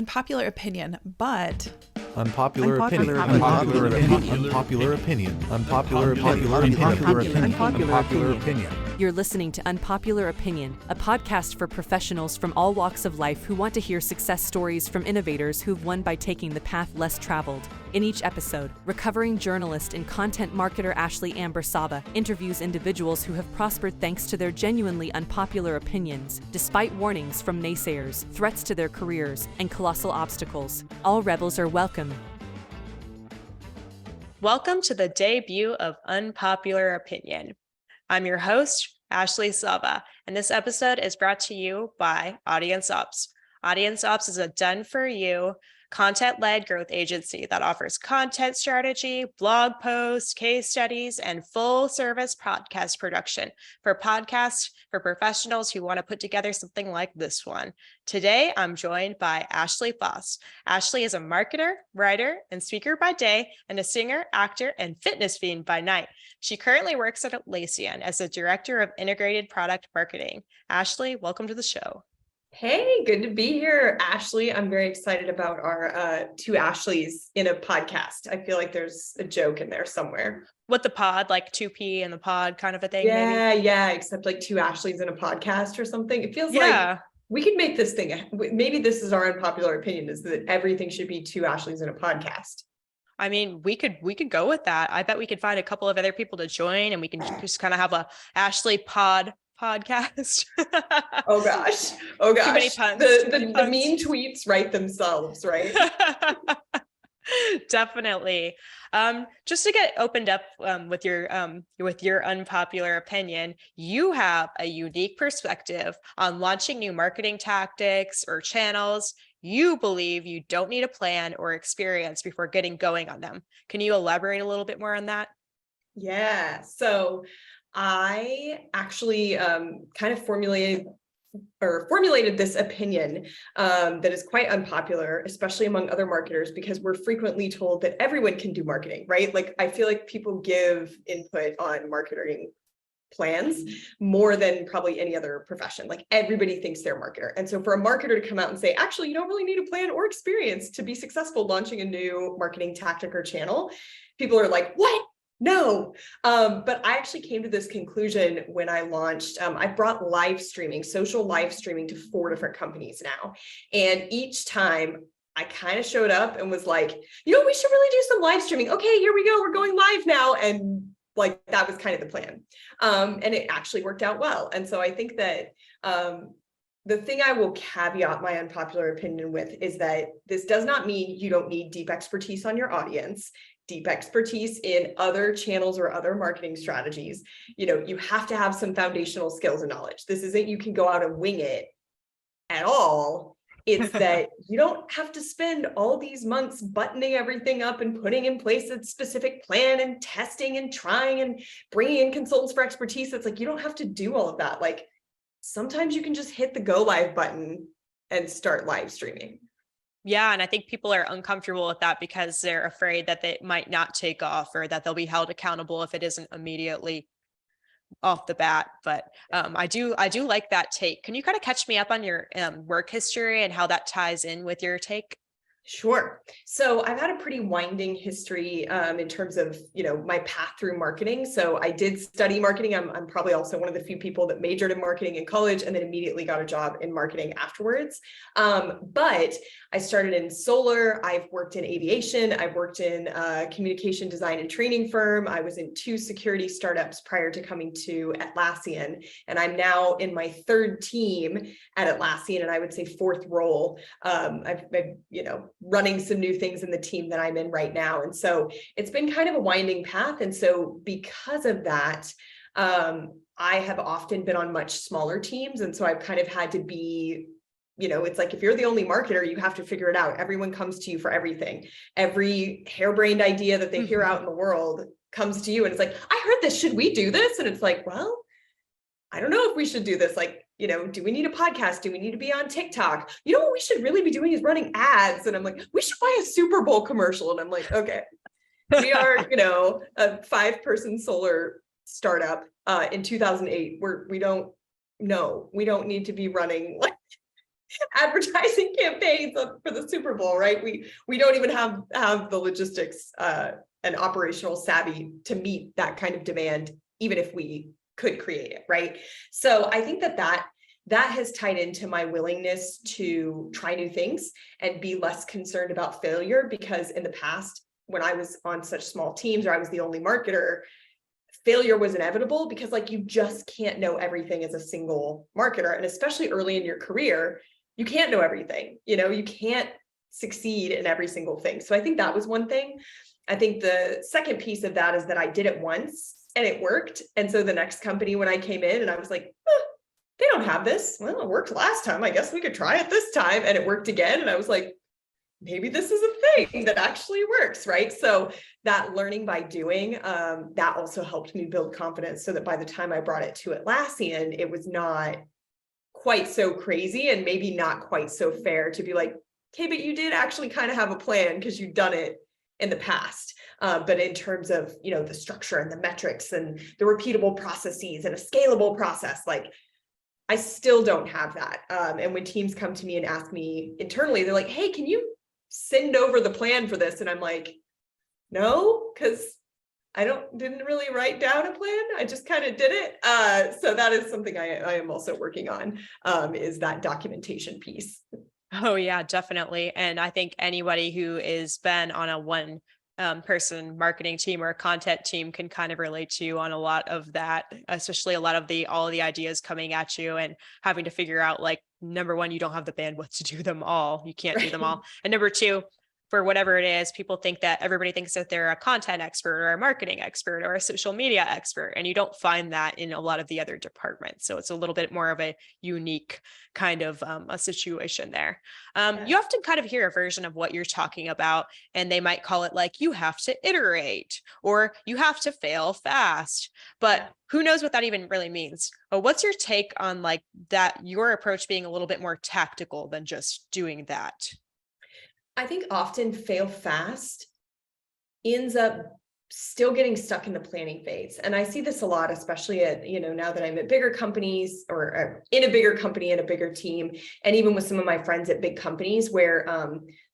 Unpopular opinion, but Unpopular opinion. Unpopular opinion. Unpopular opinion. You're listening to Unpopular Opinion, a podcast for professionals from all walks of life who want to hear success stories from innovators who've won by taking the path less traveled. In each episode, recovering journalist and content marketer Ashley Faus interviews individuals who have prospered thanks to their genuinely unpopular opinions, despite warnings from naysayers, threats to their careers, and colossal obstacles. All rebels are welcome. Welcome to the debut of Unpopular Opinion. I'm your host, Ashley Faus, and this episode is brought to you by Audience Ops. Audience Ops is a done-for-you, content-led growth agency that offers content strategy, blog posts, case studies, and full-service podcast production for podcasts for professionals who want to put together something like this one. Today, I'm joined by Ashley Faus. Ashley is a marketer, writer, and speaker by day, and a singer, actor, and fitness fiend by night. She currently works at Atlassian as the Director of Integrated Product Marketing. Ashley, welcome to the show. Hey, good to be here, Ashley. I'm very excited about our two Ashleys in a podcast. I feel like there's a joke in there somewhere. What the pod, like 2P in the pod kind of a thing? Yeah, except like two Ashleys in a podcast or something. It feels like we can make this thing. Maybe this is our unpopular opinion, is that everything should be two Ashleys in a podcast. I mean, we could go with that. I bet we could find a couple of other people to join and we can just kind of have a Ashley podcast. Oh gosh. Too many puns. The mean tweets write themselves, right? Definitely. Just to get opened up with your unpopular opinion, you have a unique perspective on launching new marketing tactics or channels. You believe you don't need a plan or experience before getting going on them. Can you elaborate a little bit more on that? Yeah. So I actually kind of formulated this opinion that is quite unpopular, especially among other marketers, because we're frequently told that everyone can do marketing, right? Like, I feel like people give input on marketing plans more than probably any other profession. Like, everybody thinks they're a marketer. And so for a marketer to come out and say, actually, you don't really need a plan or experience to be successful launching a new marketing tactic or channel, people are like, what? No, but I actually came to this conclusion when I launched, I brought social live streaming to 4 different companies now. And each time I kind of showed up and was like, we should really do some live streaming. Okay, here we go. We're going live now. And like, that was kind of the plan. And it actually worked out well. And so I think that the thing I will caveat my unpopular opinion with is that this does not mean you don't need deep expertise on your audience, deep expertise in other channels or other marketing strategies. You have to have some foundational skills and knowledge. This isn't you can go out and wing it at all. It's that you don't have to spend all these months buttoning everything up and putting in place a specific plan and testing and trying and bringing in consultants for expertise. It's like, you don't have to do all of that. Like, sometimes you can just hit the go live button and start live streaming. Yeah. And I think people are uncomfortable with that because they're afraid that they might not take off or that they'll be held accountable if it isn't immediately off the bat. But I do like that take. Can you kind of catch me up on your work history and how that ties in with your take? Sure. So I've had a pretty winding history in terms of, my path through marketing. So I did study marketing. I'm probably also one of the few people that majored in marketing in college and then immediately got a job in marketing afterwards. But I started in solar. I've worked in aviation. I've worked in a communication design and training firm. I was in 2 security startups prior to coming to Atlassian. And I'm now in my 3rd team at Atlassian, and I would say 4th role. I've running some new things in the team that I'm in right now. And so it's been kind of a winding path. And so because of that, I have often been on much smaller teams. And so I've kind of had to be, it's like, if you're the only marketer, you have to figure it out. Everyone comes to you for everything. Every harebrained idea that they hear out in the world comes to you. And it's like, I heard this, should we do this? And it's like, well, I don't know if we should do this. Like, do we need a podcast? Do we need to be on TikTok? What we should really be doing is running ads. And I'm like, we should buy a Super Bowl commercial. And I'm like, okay, we are, a 5-person solar startup in 2008 where we don't need to be running like advertising campaigns for the Super Bowl, right? We don't even have the logistics and operational savvy to meet that kind of demand, even if we could create it, right? So I think that has tied into my willingness to try new things and be less concerned about failure, because in the past, when I was on such small teams or I was the only marketer, failure was inevitable, because like you just can't know everything as a single marketer. And especially early in your career, you can't know everything, you can't succeed in every single thing. So I think that was one thing. I think the second piece of that is that I did it once and it worked. And so the next company, when I came in and I was like, they don't have this. Well, it worked last time. I guess we could try it this time. And it worked again. And I was like, maybe this is a thing that actually works, right? So that learning by doing, that also helped me build confidence, so that by the time I brought it to Atlassian, it was not quite so crazy and maybe not quite so fair to be like, okay, but you did actually kind of have a plan because you've done it in the past. But in terms of, the structure and the metrics and the repeatable processes and a scalable process, like I still don't have that. And when teams come to me and ask me internally, they're like, hey, can you send over the plan for this? And I'm like, no, because I didn't really write down a plan. I just kind of did it. So that is something I am also working on, is that documentation piece. Oh yeah, definitely. And I think anybody who has been on a one person marketing team or a content team can kind of relate to you on a lot of that, especially a lot of all of the ideas coming at you and having to figure out, like, number one, you don't have the bandwidth to do them all. You can't do them all. And number two, for whatever it is, people think that everybody thinks that they're a content expert or a marketing expert or a social media expert, and you don't find that in a lot of the other departments. So it's a little bit more of a unique kind of a situation there. You often kind of hear a version of what you're talking about, and they might call it like, you have to iterate or you have to fail fast, but who knows what that even really means? What's your take on like that, your approach being a little bit more tactical than just doing that? I think often fail fast ends up still getting stuck in the planning phase. And I see this a lot, especially at, now that I'm at bigger companies or in a bigger company and a bigger team, and even with some of my friends at big companies where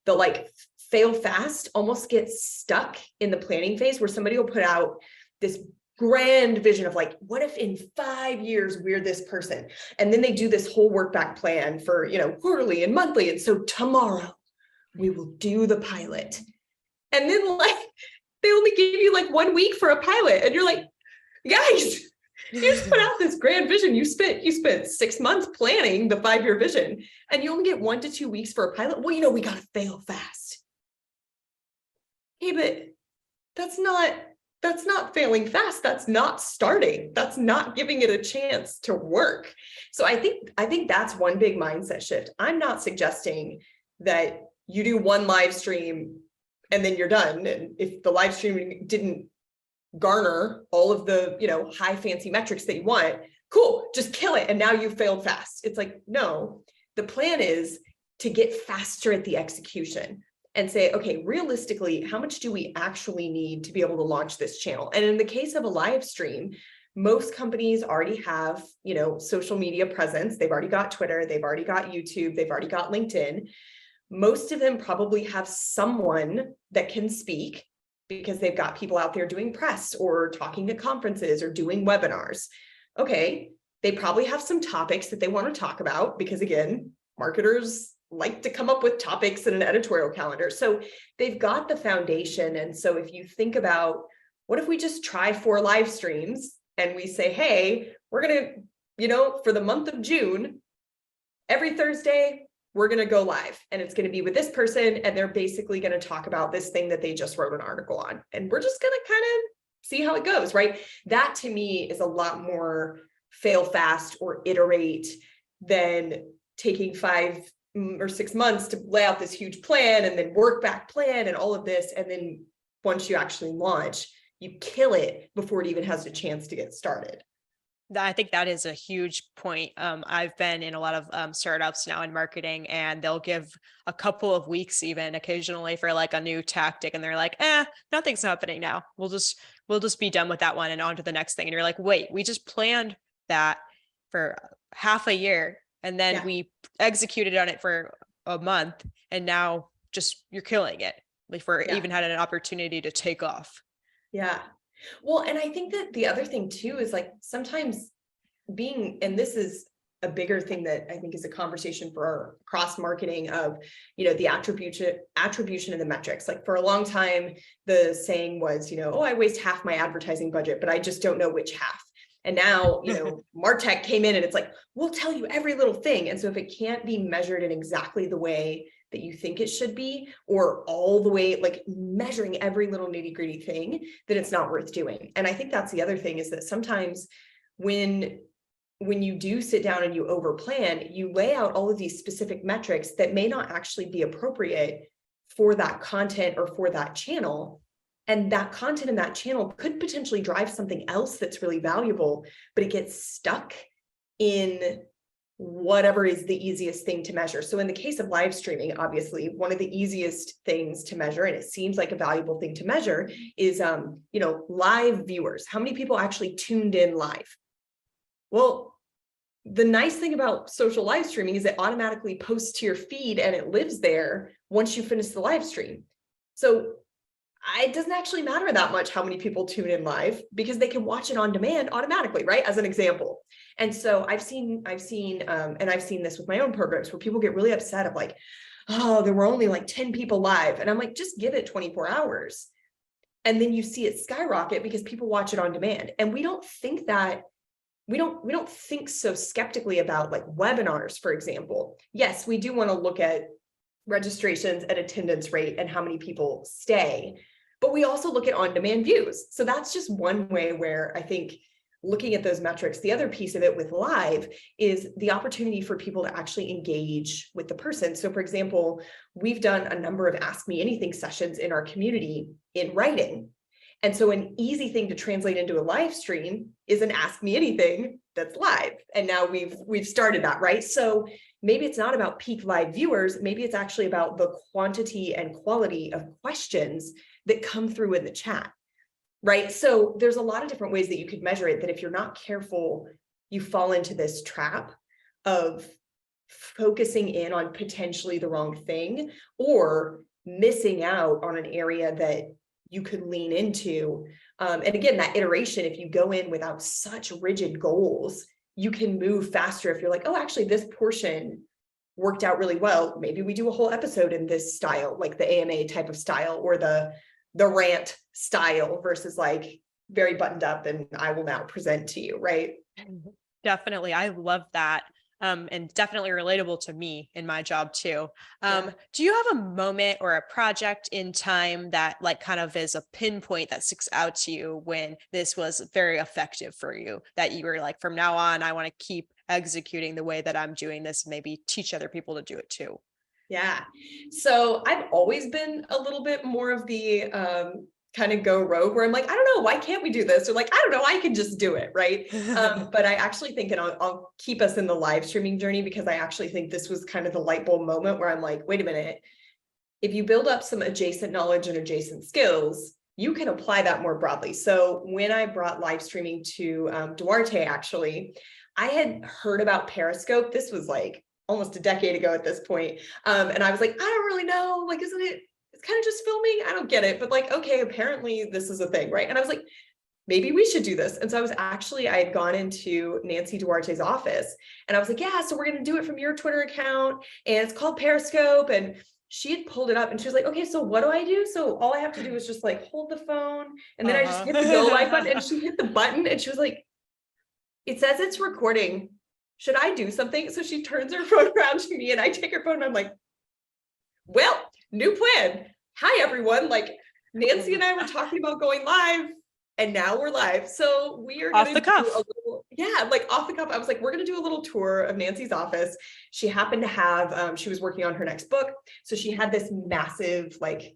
the like fail fast almost gets stuck in the planning phase, where somebody will put out this grand vision of like, what if in 5 years we're this person? And then they do this whole work back plan for, quarterly and monthly. And so tomorrow we will do the pilot. And then like, they only give you like 1 week for a pilot. And you're like, guys, you just put out this grand vision. You spent 6 months planning the 5-year vision, and you only get 1 to 2 weeks for a pilot. Well, we got to fail fast. Hey, but that's not failing fast. That's not starting. That's not giving it a chance to work. So I think that's one big mindset shift. I'm not suggesting that you do one live stream and then you're done. And if the live stream didn't garner all of the, high fancy metrics that you want, cool, just kill it. And now you failed fast. It's like, no, the plan is to get faster at the execution and say, okay, realistically, how much do we actually need to be able to launch this channel? And in the case of a live stream, most companies already have, social media presence. They've already got Twitter, they've already got YouTube, they've already got LinkedIn. Most of them probably have someone that can speak because they've got people out there doing press or talking to conferences or doing webinars. Okay, they probably have some topics that they want to talk about because, again, marketers like to come up with topics in an editorial calendar. So they've got the foundation. And so if you think about, what if we just try 4 live streams and we say, hey, we're going to, for the month of June, every Thursday, we're going to go live, and it's going to be with this person, and they're basically going to talk about this thing that they just wrote an article on. And we're just going to kind of see how it goes, right? That to me is a lot more fail fast or iterate than taking 5 or 6 months to lay out this huge plan and then work back plan and all of this. And then once you actually launch, you kill it before it even has a chance to get started. I think that is a huge point. I've been in a lot of startups now in marketing, and they'll give a couple of weeks even occasionally for like a new tactic. And they're like, nothing's happening now. We'll just be done with that one and on to the next thing. And you're like, wait, we just planned that for half a year And then we executed on it for a month, and now just you're killing it before it even had an opportunity to take off. Yeah. Well, and I think that the other thing too is like sometimes and this is a bigger thing that I think is a conversation for cross marketing of, the attribution of the metrics. Like for a long time, the saying was, oh, I waste half my advertising budget, but I just don't know which half. And now, MarTech came in and it's like, we'll tell you every little thing. And so if it can't be measured in exactly the way that you think it should be, or all the way, like measuring every little nitty gritty thing, then it's not worth doing. And I think that's the other thing is that sometimes when you do sit down and you overplan, you lay out all of these specific metrics that may not actually be appropriate for that content or for that channel. And that content in that channel could potentially drive something else that's really valuable, but it gets stuck in whatever is the easiest thing to measure. So in the case of live streaming, obviously, one of the easiest things to measure, and it seems like a valuable thing to measure, is live viewers. How many people actually tuned in live? Well, the nice thing about social live streaming is it automatically posts to your feed and it lives there once you finish the live stream. So it doesn't actually matter that much how many people tune in live because they can watch it on demand automatically, right? As an example. And so I've seen, and I've seen this with my own programs where people get really upset of like, oh, there were only like 10 people live. And I'm like, just give it 24 hours. And then you see it skyrocket because people watch it on demand. And we don't think that we don't think so skeptically about like webinars, for example. Yes, we do want to look at registrations and attendance rate and how many people stay, but we also look at on-demand views. So that's just one way where I think looking at those metrics, the other piece of it with live is the opportunity for people to actually engage with the person. So for example, we've done a number of Ask Me Anything sessions in our community in writing. And so an easy thing to translate into a live stream is an Ask Me Anything that's live. And now we've started that, right? So maybe it's not about peak live viewers. Maybe it's actually about the quantity and quality of questions that come through in the chat, right? So there's a lot of different ways that you could measure it that if you're not careful, you fall into this trap of focusing in on potentially the wrong thing or missing out on an area that you could lean into. And again, that iteration, if you go in without such rigid goals, you can move faster. If you're like, oh, actually, this portion worked out really well. Maybe we do a whole episode in this style, like the AMA type of style or the rant style versus like very buttoned up and I will now present to you, right? Definitely. I love that. And definitely relatable to me in my job too. Do you have a moment or a project in time that like kind of is a pinpoint that sticks out to you when this was very effective for you, that you were like, from now on, I want to keep executing the way that I'm doing this, maybe teach other people to do it too? Yeah. So I've always been a little bit more of the kind of go rogue where I'm like, I don't know, why can't we do this? Or like, I don't know, I can just do it, right? But I actually think, and I'll keep us in the live streaming journey because I actually think this was kind of the light bulb moment where I'm like, wait a minute, if you build up some adjacent knowledge and adjacent skills, you can apply that more broadly. So when I brought live streaming to Duarte, actually, I had heard about Periscope. This was like almost a decade ago at this point. And I was like, I don't really know, like, isn't it? It's kind of just filming. I don't get it, but like, okay, apparently this is a thing, right? And I was like, maybe we should do this. And so I had gone into Nancy Duarte's office and I was like, yeah, so we're going to do it from your Twitter account and it's called Periscope. And she had pulled it up and she was like, okay, so what do I do? So all I have to do is just like hold the phone and then I just hit the go live button and she hit the button and she was like, it says it's recording. Should I do something? So she turns her phone around to me and I take her phone and I'm like, well, new plan. Hi, everyone. Like Nancy and I were talking about going live and now we're live. So we are off the cuff. Like off the cuff. I was like, we're going to do a little tour of Nancy's office. She happened to have, she was working on her next book. So she had this massive like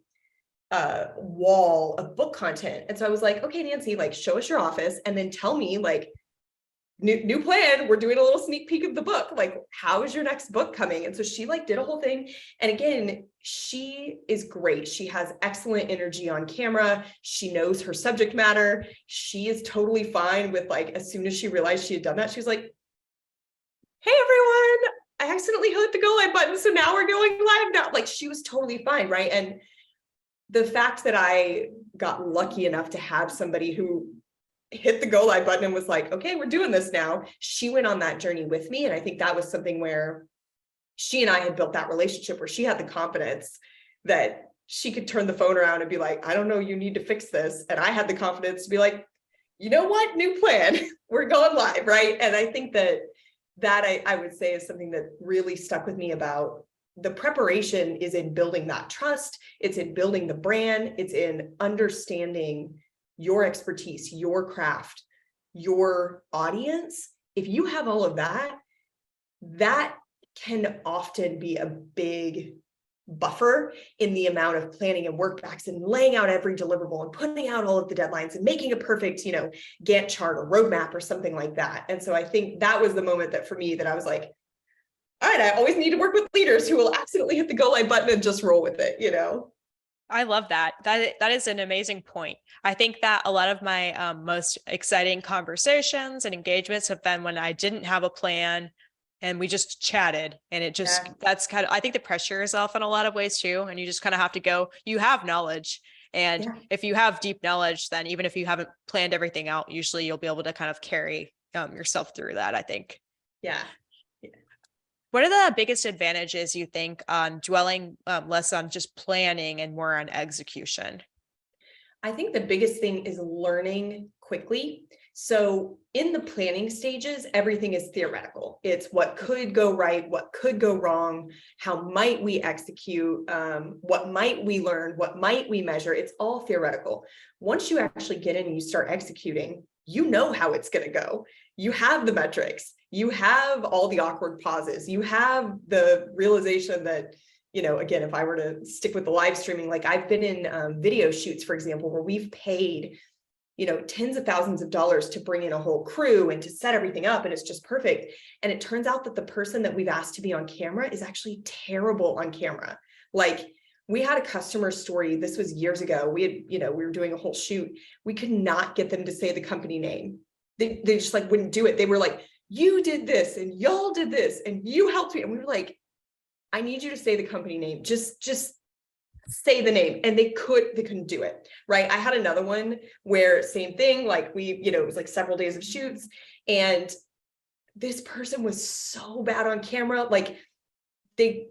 wall of book content. And so I was like, okay, Nancy, like show us your office and then tell me like, new plan. We're doing a little sneak peek of the book. Like, how is your next book coming? And so she like did a whole thing. And again, she is great. She has excellent energy on camera. She knows her subject matter. She is totally fine with like, as soon as she realized she had done that, she was like, hey, everyone, I accidentally hit the go live button. So now we're going live now. Like she was totally fine. Right. And the fact that I got lucky enough to have somebody who hit the go live button and was like, okay, we're doing this now. She went on that journey with me. And I think that was something where she and I had built that relationship where she had the confidence that she could turn the phone around and be like, I don't know, you need to fix this. And I had the confidence to be like, you know what, new plan, we're going live, right? And I think that I would say is something that really stuck with me about the preparation is in building that trust. It's in building the brand. It's in understanding your expertise, your craft, your audience. If you have all of that, that can often be a big buffer in the amount of planning and work backs and laying out every deliverable and putting out all of the deadlines and making a perfect, Gantt chart or roadmap or something like that. And so I think that was the moment that for me that I was like, all right, I always need to work with leaders who will accidentally hit the go live button and just roll with it, I love that. That is an amazing point. I think that a lot of my most exciting conversations and engagements have been when I didn't have a plan and we just chatted, and it just, that's kind of, I think the pressure is off in a lot of ways too. And you just kind of have to go, you have knowledge. And if you have deep knowledge, then even if you haven't planned everything out, usually you'll be able to kind of carry yourself through that, I think. Yeah. What are the biggest advantages you think on dwelling less on just planning and more on execution? I think the biggest thing is learning quickly. So in the planning stages, everything is theoretical. It's what could go right, what could go wrong, how might we execute, what might we learn, what might we measure. It's all theoretical. Once you actually get in and you start executing, you know how it's going to go. You have the metrics, you have all the awkward pauses, you have the realization that, again, if I were to stick with the live streaming, like I've been in video shoots, for example, where we've paid tens of thousands of dollars to bring in a whole crew and to set everything up, and it's just perfect. And it turns out that the person that we've asked to be on camera is actually terrible on camera. Like we had a customer story, this was years ago. We had, we were doing a whole shoot. We could not get them to say the company name. They just like wouldn't do it. They were like, you did this and y'all did this and you helped me. And we were like, I need you to say the company name. Just say the name. And they couldn't do it. Right. I had another one where same thing, like it was like several days of shoots. And this person was so bad on camera. Like they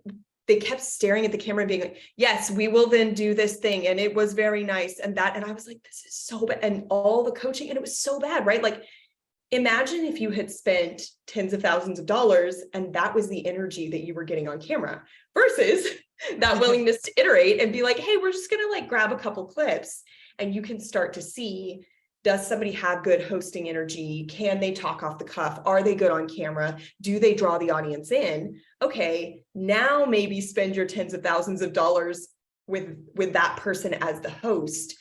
kept staring at the camera and being like, yes, we will then do this thing. And it was very nice. And I was like, this is so bad. And all the coaching, and it was so bad, right? Like, imagine if you had spent tens of thousands of dollars and that was the energy that you were getting on camera versus that willingness to iterate and be like, hey, we're just going to like grab a couple clips, and you can start to see, does somebody have good hosting energy? Can they talk off the cuff? Are they good on camera? Do they draw the audience in? Okay, now maybe spend your tens of thousands of dollars with that person as the host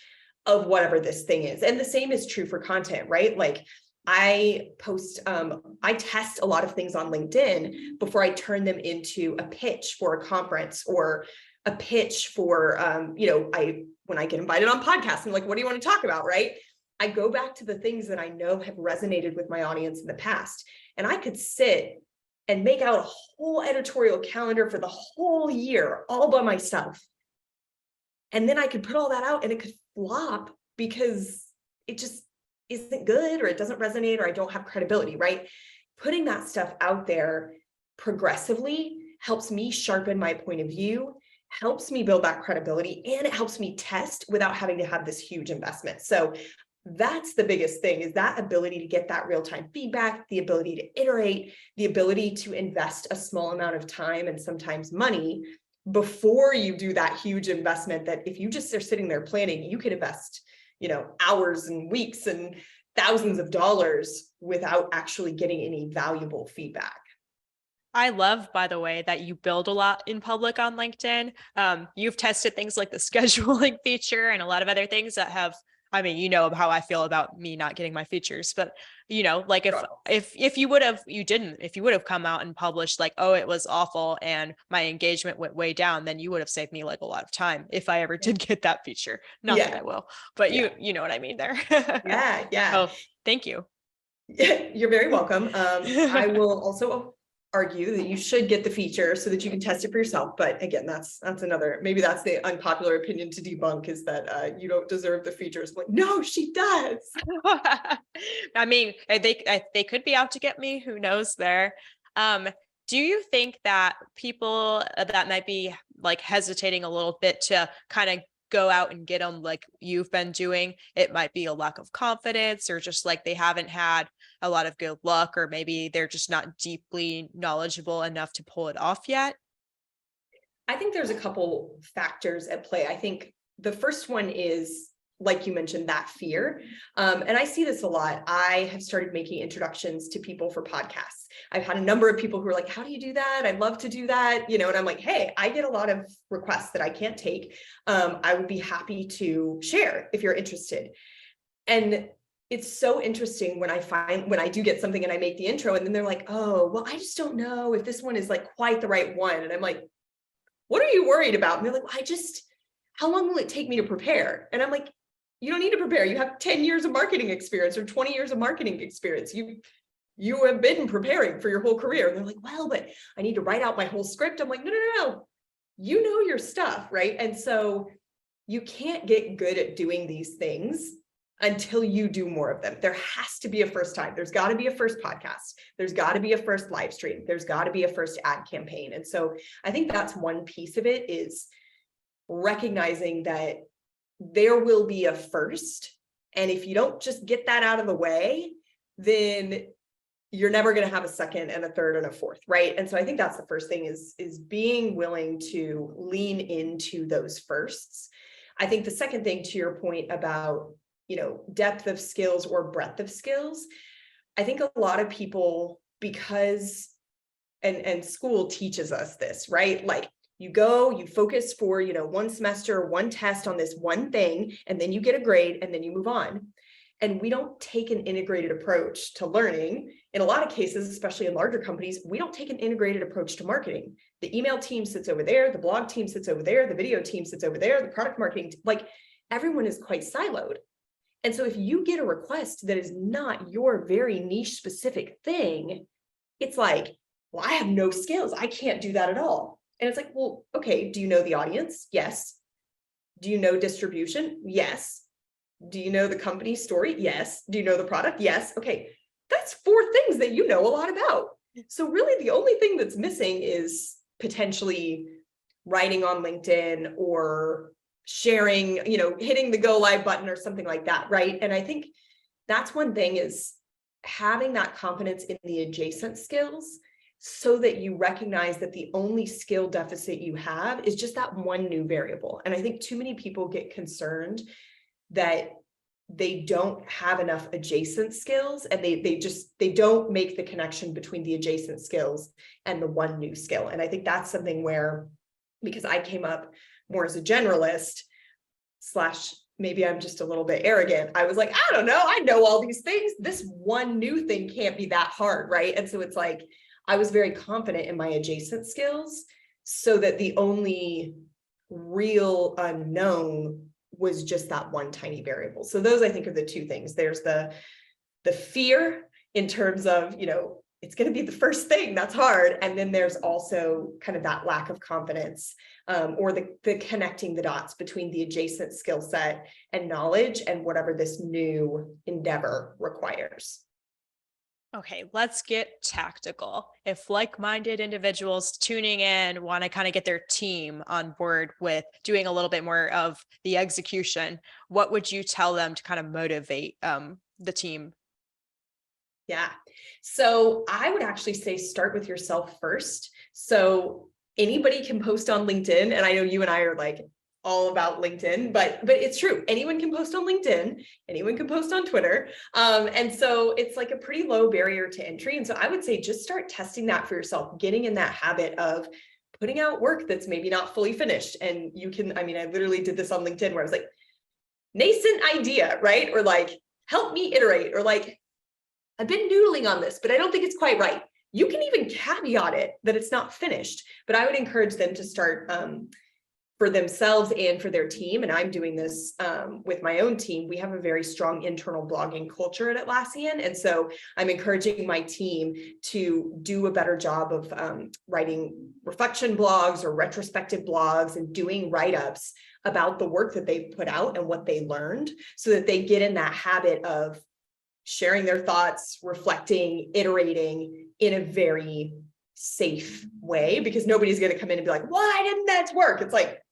of whatever this thing is. And the same is true for content, right? Like I test a lot of things on LinkedIn before I turn them into a pitch for a conference or a pitch for, when I get invited on podcasts, I'm like, what do you want to talk about? Right. I go back to the things that I know have resonated with my audience in the past. And I could sit and make out a whole editorial calendar for the whole year all by myself. And then I could put all that out and it could flop because it just isn't good, or it doesn't resonate, or I don't have credibility, right? Putting that stuff out there progressively helps me sharpen my point of view, helps me build that credibility, and it helps me test without having to have this huge investment. So that's the biggest thing, is that ability to get that real-time feedback, the ability to iterate, the ability to invest a small amount of time and sometimes money before you do that huge investment that if you just are sitting there planning, you could invest hours and weeks and thousands of dollars without actually getting any valuable feedback. I love, by the way, that you build a lot in public on LinkedIn. You've tested things like the scheduling feature and a lot of other things that have, how I feel about me not getting my features, but like if you would have come out and published like, oh, it was awful and my engagement went way down, then you would have saved me like a lot of time if I ever did get that feature. Not that I will, but you know what I mean there. Yeah. Oh, thank you. You're very welcome. I will also argue that you should get the feature so that you can test it for yourself. But again, that's another, maybe that's the unpopular opinion to debunk, is that you don't deserve the features. Like, no, she does. I mean, they could be out to get me. Who knows there? Do you think that people that might be like hesitating a little bit to kind of go out and get them like you've been doing, it might be a lack of confidence, or just like they haven't had a lot of good luck, or maybe they're just not deeply knowledgeable enough to pull it off yet? I think there's a couple factors at play. I think the first one is, like you mentioned, that fear. And I see this a lot. I have started making introductions to people for podcasts. I've had a number of people who are like, how do you do that? I'd love to do that. And I'm like, hey, I get a lot of requests that I can't take. I would be happy to share if you're interested. And it's so interesting when I do get something and I make the intro, and then they're like, oh, well, I just don't know if this one is like quite the right one. And I'm like, what are you worried about? And they're like, well, how long will it take me to prepare? And I'm like, you don't need to prepare. You have 10 years of marketing experience or 20 years of marketing experience. You have been preparing for your whole career. And they're like, well, but I need to write out my whole script. I'm like, no. You know your stuff, right? And so you can't get good at doing these things until you do more of them. There has to be a first time. There's got to be a first podcast. There's got to be a first live stream. There's got to be a first ad campaign. And so I think that's one piece of it, is recognizing that there will be a first. And if you don't just get that out of the way, then you're never going to have a second and a third and a fourth, right? And so I think that's the first thing, is being willing to lean into those firsts. I think the second thing, to your point about, depth of skills or breadth of skills, I think a lot of people, because, and school teaches us this, right? Like, you go, you focus for, one semester, one test on this one thing, and then you get a grade, and then you move on. And we don't take an integrated approach to learning. In a lot of cases, especially in larger companies, we don't take an integrated approach to marketing. The email team sits over there, the blog team sits over there, the video team sits over there, the product marketing, like everyone is quite siloed. And so if you get a request that is not your very niche specific thing, it's like, well, I have no skills. I can't do that at all. And it's like, well, okay, do you know the audience? Yes. Do you know distribution? Yes. Do you know the company story? Yes. Do you know the product? Yes. Okay. That's 4 things that you know a lot about. So really the only thing that's missing is potentially writing on LinkedIn or sharing, hitting the go live button or something like that. Right. And I think that's one thing, is having that confidence in the adjacent skills, so that you recognize that the only skill deficit you have is just that one new variable. And I think too many people get concerned that they don't have enough adjacent skills, and they don't make the connection between the adjacent skills and the one new skill. And I think that's something where, because I came up more as a generalist / maybe I'm just a little bit arrogant, I was like, I don't know, I know all these things. This one new thing can't be that hard, right? And so it's like, I was very confident in my adjacent skills, so that the only real unknown was just that one tiny variable. So those, I think, are the 2 things. There's the fear in terms of, it's going to be the first thing that's hard. And then there's also kind of that lack of confidence, or the connecting the dots between the adjacent skill set and knowledge and whatever this new endeavor requires. Okay, let's get tactical. If like-minded individuals tuning in want to kind of get their team on board with doing a little bit more of the execution, what would you tell them to kind of motivate the team? Yeah. So I would actually say start with yourself first. So anybody can post on LinkedIn. And I know you and I are like all about LinkedIn, but it's true. Anyone can post on LinkedIn. Anyone can post on Twitter. And so it's like a pretty low barrier to entry. And so I would say just start testing that for yourself, getting in that habit of putting out work that's maybe not fully finished. And you can, I literally did this on LinkedIn where I was like, nascent idea, right? Or like, help me iterate, or like, I've been noodling on this, but I don't think it's quite right. You can even caveat it that it's not finished, but I would encourage them to start for themselves and for their team. And I'm doing this with my own team. We have a very strong internal blogging culture at Atlassian. And so I'm encouraging my team to do a better job of writing reflection blogs or retrospective blogs and doing write-ups about the work that they've put out and what they learned, so that they get in that habit of sharing their thoughts, reflecting, iterating in a very safe way, because nobody's going to come in and be like, why didn't that work? It's like,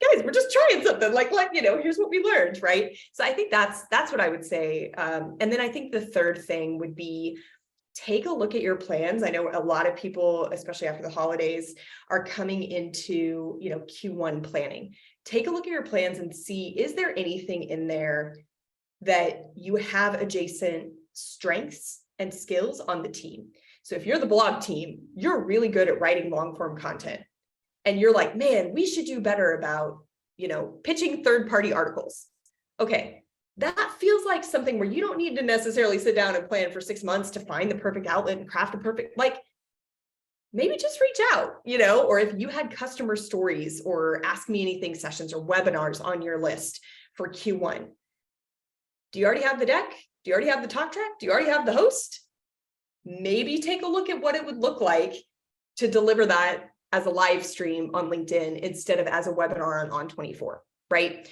guys, we're just trying something, like, here's what we learned, right? So I think that's what I would say. And then I think the third thing would be, take a look at your plans. I know a lot of people, especially after the holidays, are coming into, Q1 planning. Take a look at your plans and see, is there anything in there that you have adjacent strengths and skills on the team? So if you're the blog team, you're really good at writing long form content. And you're like, man, we should do better about, pitching third-party articles. Okay, that feels like something where you don't need to necessarily sit down and plan for 6 months to find the perfect outlet and craft a perfect, maybe just reach out, or if you had customer stories or ask me anything sessions or webinars on your list for Q1, do you already have the deck? Do you already have the talk track? Do you already have the host? Maybe take a look at what it would look like to deliver that as a live stream on LinkedIn instead of as a webinar on 24, right?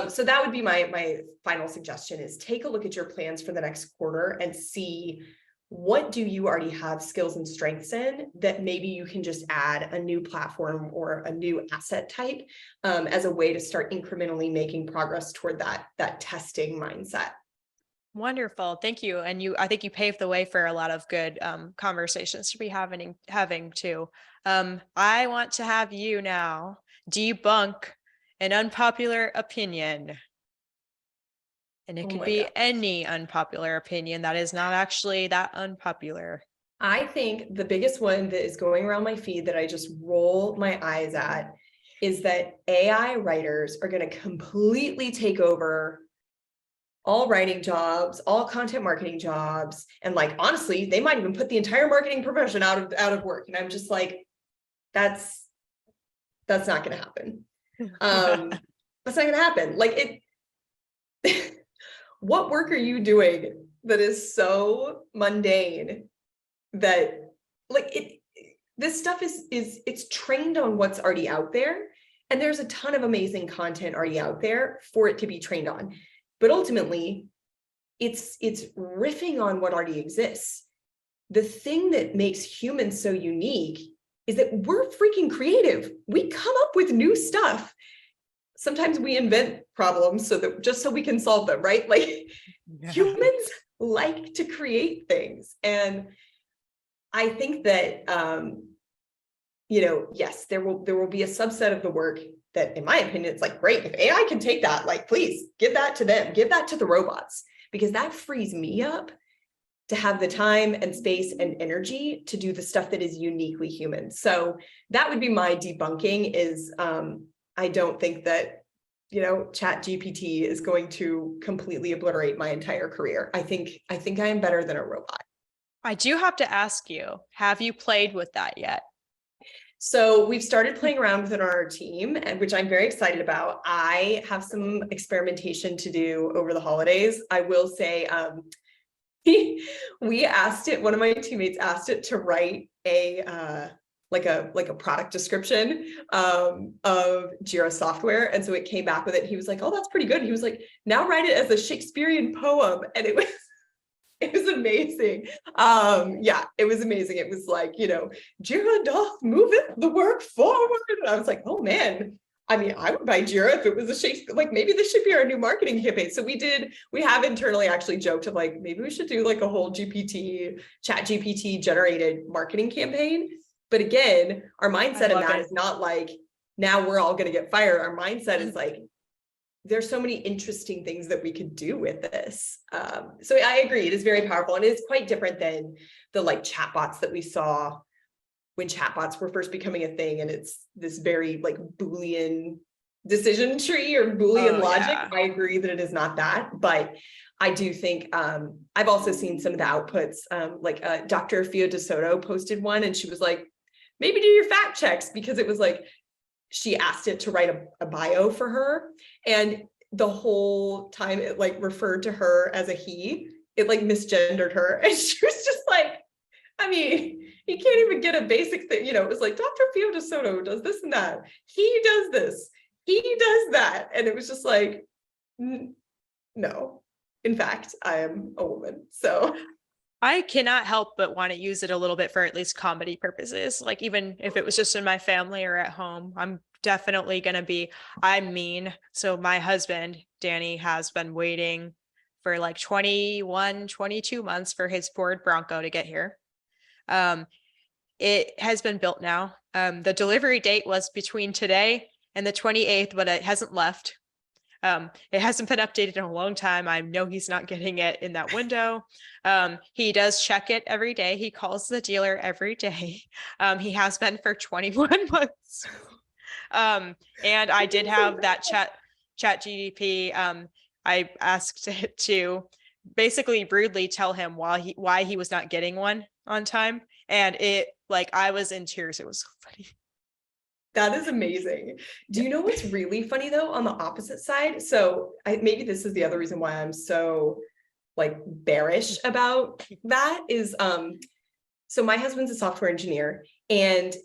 So that would be my final suggestion, is take a look at your plans for the next quarter and see, what do you already have skills and strengths in that maybe you can just add a new platform or a new asset type as a way to start incrementally making progress toward that testing mindset. Wonderful. Thank you. And I think you paved the way for a lot of good conversations to be having too. I want to have you now debunk an unpopular opinion. And it could be any unpopular opinion that is not actually that unpopular. I think the biggest one that is going around my feed that I just roll my eyes at is that AI writers are going to completely take over all writing jobs, all content marketing jobs. And honestly, they might even put the entire marketing profession out of work. And I'm just like, that's not going to happen. That's not going to happen. What work are you doing that is so mundane that this stuff it's trained on what's already out there. And there's a ton of amazing content already out there for it to be trained on. But ultimately, it's riffing on what already exists. The thing that makes humans so unique is that we're freaking creative. We come up with new stuff. Sometimes we invent problems just so we can solve them, right? Humans like to create things. And I think that, yes, there will be a subset of the work that, in my opinion, it's great. If AI can take that, please give that to them, give that to the robots, because that frees me up to have the time and space and energy to do the stuff that is uniquely human. So that would be my debunking is, I don't think that, Chat GPT is going to completely obliterate my entire career. I think I am better than a robot. I do have to ask you, have you played with that yet? So we've started playing around with it on our team, and which I'm very excited about. I have some experimentation to do over the holidays. I will say, we asked it, one of my teammates asked it to write a product description of Jira software. And so it came back with it. He was like, oh, that's pretty good. He was like, now write it as a Shakespearean poem. And it was amazing. It was amazing. It was Jira doth moveth the work forward. And I was like, oh man, I mean, I would buy Jira if it was a Shakespeare, maybe this should be our new marketing campaign. So we have internally actually joked of maybe we should do a whole Chat GPT generated marketing campaign. But again, our mindset in that is not now we're all going to get fired. Our mindset is there's so many interesting things that we could do with this. So I agree, it is very powerful, and it's quite different than the chatbots that we saw when chatbots were first becoming a thing. And it's this very Boolean decision tree or Boolean logic. Yeah. I agree that it is not that, but I do think I've also seen some of the outputs. Dr. Fio De Soto posted one, and she was like, maybe do your fact checks, because it was she asked it to write a bio for her. And the whole time it like referred to her as a he, it like misgendered her. And she was just like, I mean, you can't even get a basic thing. It was like, Dr. Pio DeSoto does this and that. He does this. He does that. And it was just like, no. In fact, I am a woman. So I cannot help but want to use it a little bit for at least comedy purposes. Like even if it was just in my family or at home, I'm definitely going to be, I'm mean. So my husband, Danny, has been waiting for like 21, 22 months for his Ford Bronco to get here. It has been built now. The delivery date was between today and the 28th, but it hasn't left. It hasn't been updated in a long time. I know he's not getting it in that window. He does check it every day. He calls the dealer every day. He has been for 21 months. And I did have that chat GDP. I asked it to basically rudely tell him why he was not getting one on time. And it, like, I was in tears. It was so funny. That is amazing. Do you know what's really funny though, on the opposite side? So maybe this is the other reason why I'm so like bearish about that is, so my husband's a software engineer and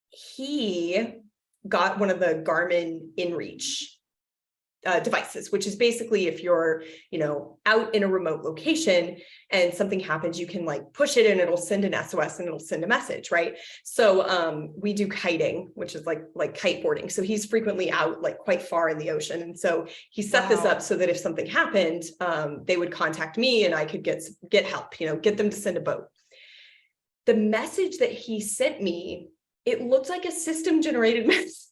he got one of the Garmin InReach devices, which is basically if you're, out in a remote location and something happens, you can like push it and it'll send an SOS and it'll send a message, right? So we do kiting, which is like kiteboarding. So he's frequently out like quite far in the ocean. And so he set this up so that if something happened, they would contact me and I could get help, get them to send a boat. The message that he sent me, it looked like a system generated message.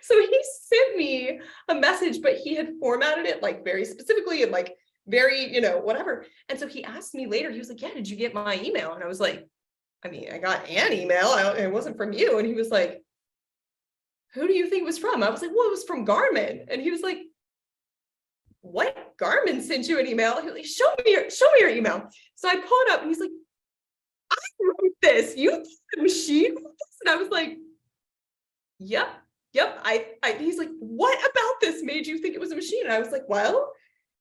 So he sent me a message, but he had formatted it like very specifically and like very, whatever. And so he asked me later, he was like, yeah, did you get my email? And I was like, I mean, I got an email. It wasn't from you. And he was like, who do you think it was from? I was like, well, it was from Garmin. And he was like, what? Garmin sent you an email? He was like, show me your email. So I pulled it up and he's like, I wrote this. You think the machine wrote this? And I was like, yep. He's like, what about this made you think it was a machine? And I was like, well,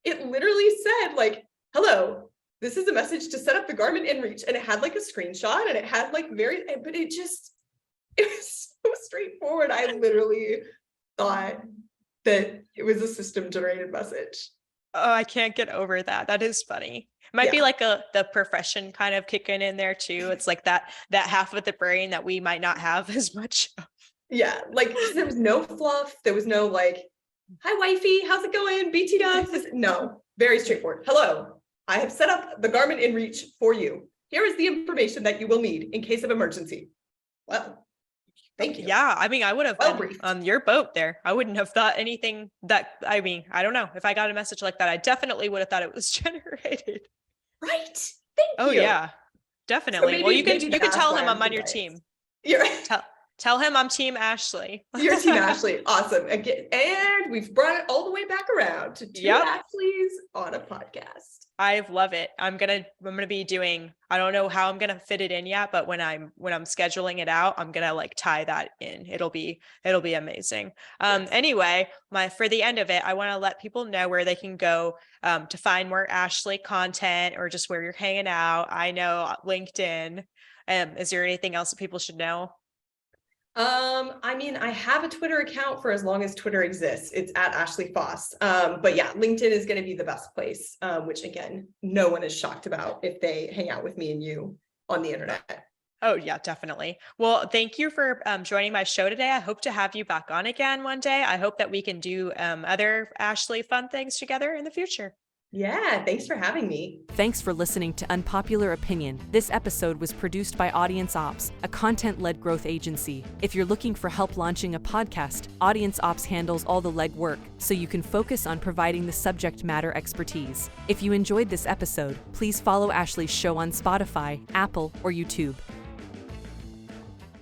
it literally said like, hello, this is a message to set up the Garmin InReach. And it had like a screenshot and it had like but it was so straightforward. I literally thought that it was a system generated message. Oh, I can't get over that. That is funny. It might be like the profession kind of kicking in there too. It's like that half of the brain that we might not have as much of. Yeah, like there was no fluff. There was no like, hi wifey, how's it going? BT dubs. No, very straightforward. Hello, I have set up the Garmin InReach for you. Here is the information that you will need in case of emergency. Well, thank you. Yeah, I mean, I would have been on your boat there. I wouldn't have thought anything that, I mean, I don't know. If I got a message like that, I definitely would have thought it was generated. Right. Thank you. Oh yeah, definitely. So well, you can tell him I'm on your team. You're right. Tell him I'm Team Ashley. You're Team Ashley. Awesome. Again, and we've brought it all the way back around to two Ashleys on a podcast. I love it. I'm gonna be doing, I don't know how I'm gonna fit it in yet, but when I'm scheduling it out, I'm gonna like tie that in. It'll be amazing. Anyway, for the end of it, I want to let people know where they can go to find more Ashley content or just where you're hanging out. I know LinkedIn. Is there anything else that people should know? I mean, I have a Twitter account for as long as Twitter exists. It's at Ashley Faus. But yeah, LinkedIn is going to be the best place, which again, no one is shocked about if they hang out with me and you on the internet. Oh yeah, definitely. Well, thank you for joining my show today. I hope to have you back on again one day. I hope that we can do other Ashley fun things together in the future. Yeah, thanks for having me. Thanks for listening to Unpopular Opinion. This episode was produced by Audience Ops, a content-led growth agency. If you're looking for help launching a podcast, Audience Ops handles all the legwork, so you can focus on providing the subject matter expertise. If you enjoyed this episode, please follow Ashley's show on Spotify, Apple, or YouTube.